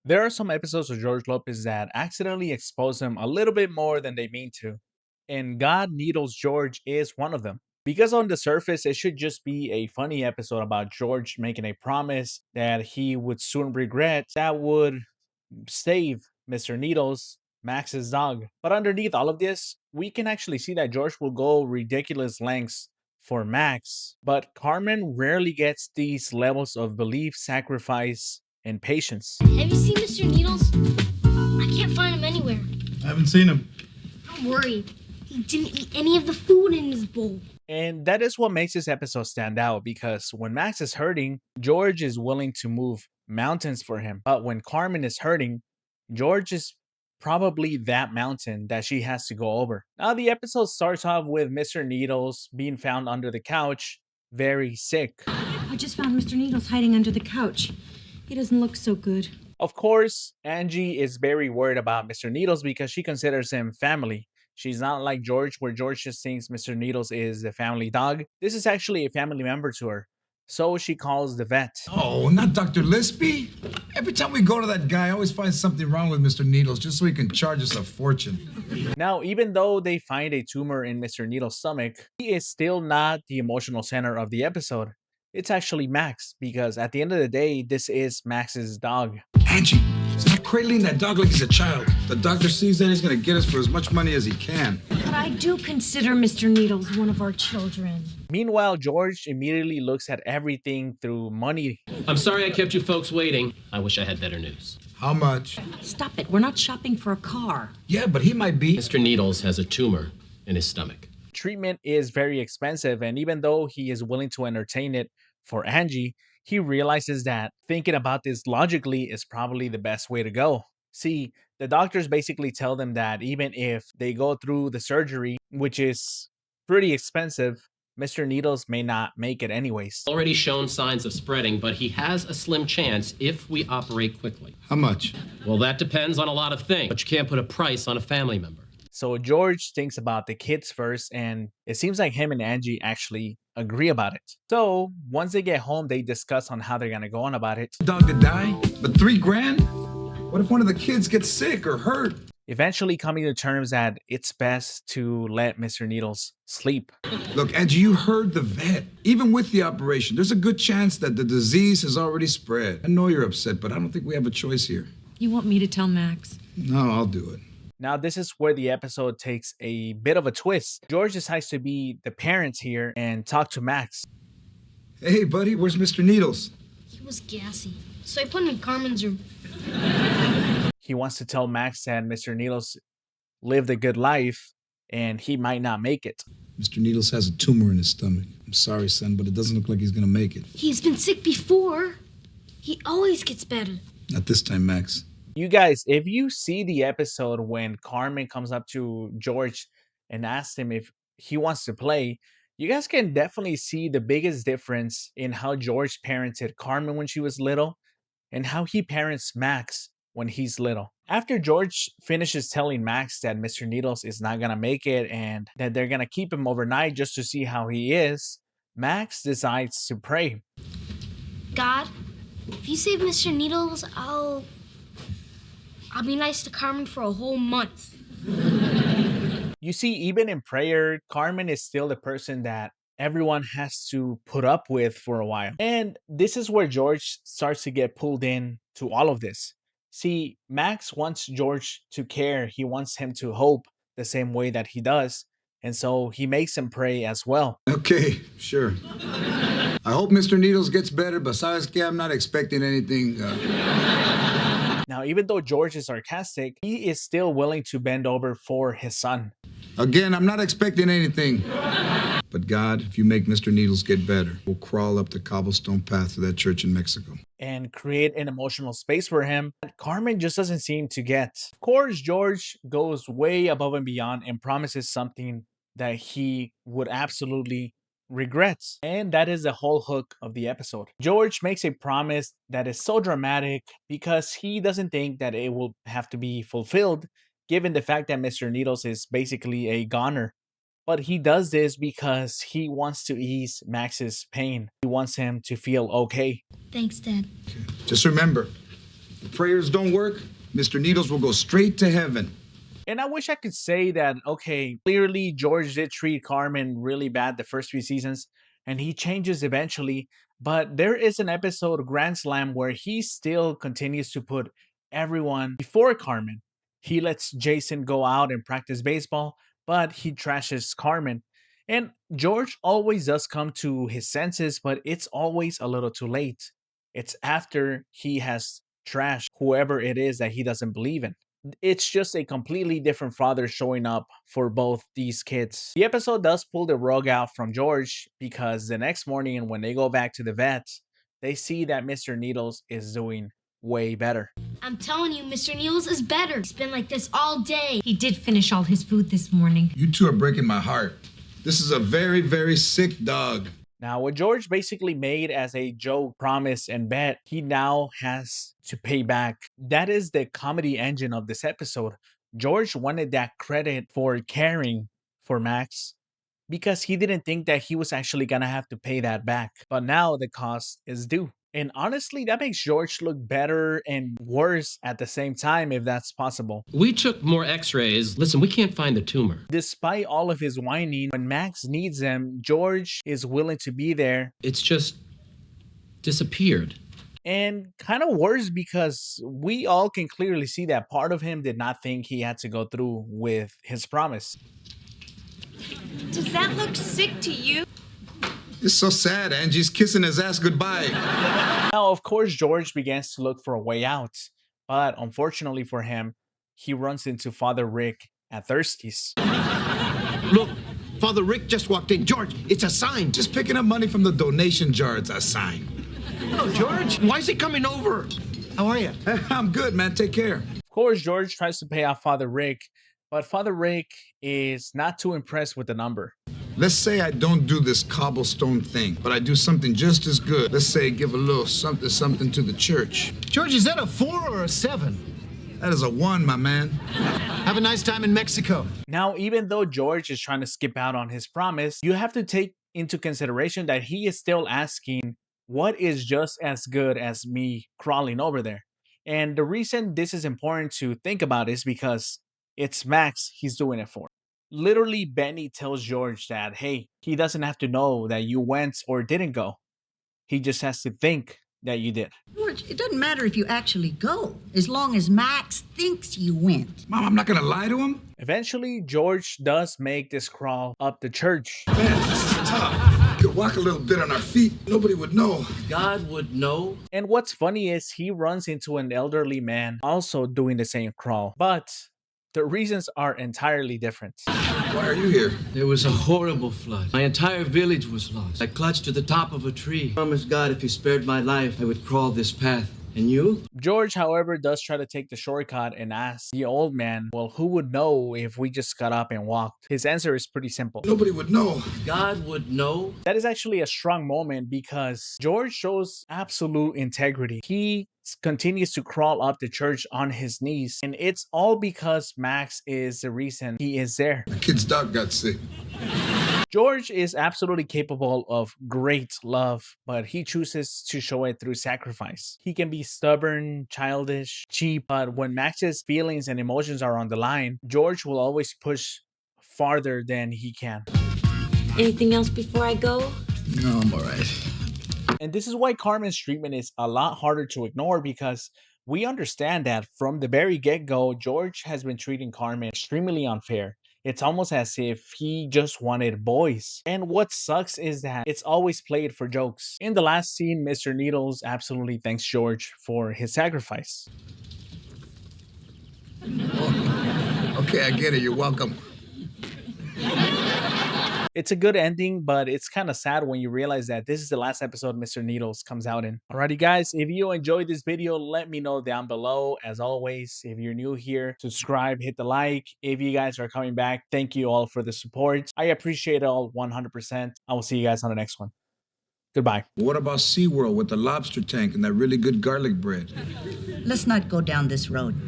There are some episodes of George Lopez that accidentally expose him a little bit more than they mean to, and God Needles George is one of them. Because on the surface, it should just be a funny episode about George making a promise that he would soon regret that would save Mr. Needles, Max's dog. But underneath all of this, we can actually see that George will go ridiculous lengths for Max, but Carmen rarely gets these levels of belief, sacrifice, and patience. Have you seen Mr. Needles? I can't find him anywhere. I haven't seen him. I'm worried. He didn't eat any of the food in his bowl. And that is what makes this episode stand out because when Max is hurting, George is willing to move mountains for him. But when Carmen is hurting, George is probably that mountain that she has to go over. Now, the episode starts off with Mr. Needles being found under the couch, very sick. I just found Mr. Needles hiding under the couch. He doesn't look so good. Of course, Angie is very worried about Mr. Needles because she considers him family. She's not like George, where George just thinks Mr. Needles is the family dog. This is actually a family member to her. So she calls the vet. Oh, not Dr. Lispy. Every time we go to that guy, I always find something wrong with Mr. Needles just so he can charge us a fortune. Now, even though they find a tumor in Mr. Needles' stomach, he is still not the emotional center of the episode. It's actually Max, because at the end of the day, this is Max's dog. Angie, stop cradling that dog like he's a child. The doctor sees that he's gonna get us for as much money as he can. But I do consider Mr. Needles one of our children. Meanwhile, George immediately looks at everything through money. I'm sorry I kept you folks waiting. I wish I had better news. How much? Stop it. We're not shopping for a car. Yeah, but he might be. Mr. Needles has a tumor in his stomach. Treatment is very expensive, and even though he is willing to entertain it for Angie, he realizes that thinking about this logically is probably the best way to go. See, the doctors basically tell them that even if they go through the surgery, which is pretty expensive, Mr. Needles may not make it anyways. Already shown signs of spreading, but he has a slim chance if we operate quickly. How much? Well, that depends on a lot of things, but you can't put a price on a family member. So George thinks about the kids first, and it seems like him and Angie actually agree about it. So once they get home, they discuss on how they're gonna go on about it. Dog to die? But $3,000? What if one of the kids gets sick or hurt? Eventually coming to terms that it's best to let Mr. Needles sleep. Look, Angie, you heard the vet. Even with the operation, there's a good chance that the disease has already spread. I know you're upset, but I don't think we have a choice here. You want me to tell Max? No, I'll do it. Now, this is where the episode takes a bit of a twist. George decides to be the parent here and talk to Max. Hey, buddy, where's Mr. Needles? He was gassy, so I put him in Carmen's room. He wants to tell Max that Mr. Needles lived a good life and he might not make it. Mr. Needles has a tumor in his stomach. I'm sorry, son, but it doesn't look like he's gonna make it. He's been sick before. He always gets better. Not this time, Max. You guys, if you see the episode when Carmen comes up to George and asks him if he wants to play, you guys can definitely see the biggest difference in how George parented Carmen when she was little and how he parents Max when he's little. After George finishes telling Max that Mr. Needles is not gonna make it and that they're gonna keep him overnight just to see how he is, Max decides to pray. God, if you save Mr. Needles, I'll be nice to Carmen for a whole month. You see, even in prayer, Carmen is still the person that everyone has to put up with for a while. And this is where George starts to get pulled in to all of this. See, Max wants George to care. He wants him to hope the same way that he does. And so he makes him pray as well. Okay, sure. I hope Mr. Needles gets better, but sabes que I'm not expecting anything. Now, even though George is sarcastic, he is still willing to bend over for his son. Again, I'm not expecting anything. But God, if you make Mr. Needles get better, we'll crawl up the cobblestone path to that church in Mexico. And create an emotional space for him that Carmen just doesn't seem to get. Of course, George goes way above and beyond and promises something that he would absolutely regret. And that is the whole hook of the episode. George makes a promise that is so dramatic because he doesn't think that it will have to be fulfilled, given the fact that Mr. Needles is basically a goner. But he does this because he wants to ease Max's pain. He wants him to feel okay. Thanks, Dad. Okay. Just remember, If prayers don't work, Mr. Needles will go straight to heaven. And I wish I could say that, okay, clearly George did treat Carmen really bad the first few seasons, and he changes eventually. But there is an episode, Grand Slam, where he still continues to put everyone before Carmen. He lets Jason go out and practice baseball, but he trashes Carmen. And George always does come to his senses, but it's always a little too late. It's after he has trashed whoever it is that he doesn't believe in. It's just a completely different father showing up for both these kids. The episode does pull the rug out from George because the next morning when they go back to the vet, they see that Mr. Needles is doing way better. I'm telling you, Mr. Needles is better. He's been like this all day. He did finish all his food this morning. You two are breaking my heart. This is a very, very sick dog. Now, what George basically made as a joke, promise, and bet, he now has to pay back. That is the comedy engine of this episode. George wanted that credit for caring for Max because he didn't think that he was actually gonna have to pay that back. But now the cost is due. And honestly, that makes George look better and worse at the same time, if that's possible. We took more x-rays. Listen, we can't find the tumor. Despite all of his whining, when Max needs him, George is willing to be there. It's just disappeared. And kind of worse because we all can clearly see that part of him did not think he had to go through with his promise. Does that look sick to you? It's so sad. Angie's kissing his ass goodbye. Now, of course, George begins to look for a way out. But unfortunately for him, he runs into Father Rick at Thirsty's. Look, Father Rick just walked in. George, it's a sign. Just picking up money from the donation jar, it's a sign. Hello, George. Why is he coming over? How are you? I'm good, man. Take care. Of course, George tries to pay off Father Rick, but Father Rick is not too impressed with the number. Let's say I don't do this cobblestone thing, but I do something just as good. Let's say give a little something to the church. George, is that a 4 or a 7? That is a 1, my man. Have a nice time in Mexico. Now, even though George is trying to skip out on his promise, you have to take into consideration that he is still asking what is just as good as me crawling over there. And the reason this is important to think about is because it's Max he's doing it for. Literally, Benny tells George that, hey, he doesn't have to know that you went or didn't go. He just has to think that you did. George, it doesn't matter if you actually go, as long as Max thinks you went. Mom, I'm not gonna lie to him. Eventually, George does make this crawl up the church. Man, this is tough. We could walk a little bit on our feet. Nobody would know. God would know. And what's funny is he runs into an elderly man also doing the same crawl. But the reasons are entirely different. Why are you here? There was a horrible flood. My entire village was lost. I clutched to the top of a tree. I promised God if he spared my life, I would crawl this path. And you? George, however, does try to take the shortcut and asks the old man, well, who would know if we just got up and walked? His answer is pretty simple. Nobody would know. God would know. That is actually a strong moment because George shows absolute integrity. He continues to crawl up the church on his knees, and it's all because Max is the reason he is there. The kid's dog got sick. George is absolutely capable of great love, but he chooses to show it through sacrifice. He can be stubborn, childish, cheap, but when Max's feelings and emotions are on the line, George will always push farther than he can. Anything else before I go? No, I'm all right. And this is why Carmen's treatment is a lot harder to ignore because we understand that from the very get-go, George has been treating Carmen extremely unfair. It's almost as if he just wanted boys. And what sucks is that it's always played for jokes. In the last scene, Mr. Needles absolutely thanks George for his sacrifice. Okay, I get it. You're welcome. It's a good ending, but it's kind of sad when you realize that this is the last episode Mr. Needles comes out in. Alrighty guys, if you enjoyed this video, let me know down below. As always, if you're new here, subscribe, hit the like. If you guys are coming back, thank you all for the support. I appreciate it all 100%. I will see you guys on the next one. Goodbye. What about SeaWorld with the lobster tank and that really good garlic bread? Let's not go down this road.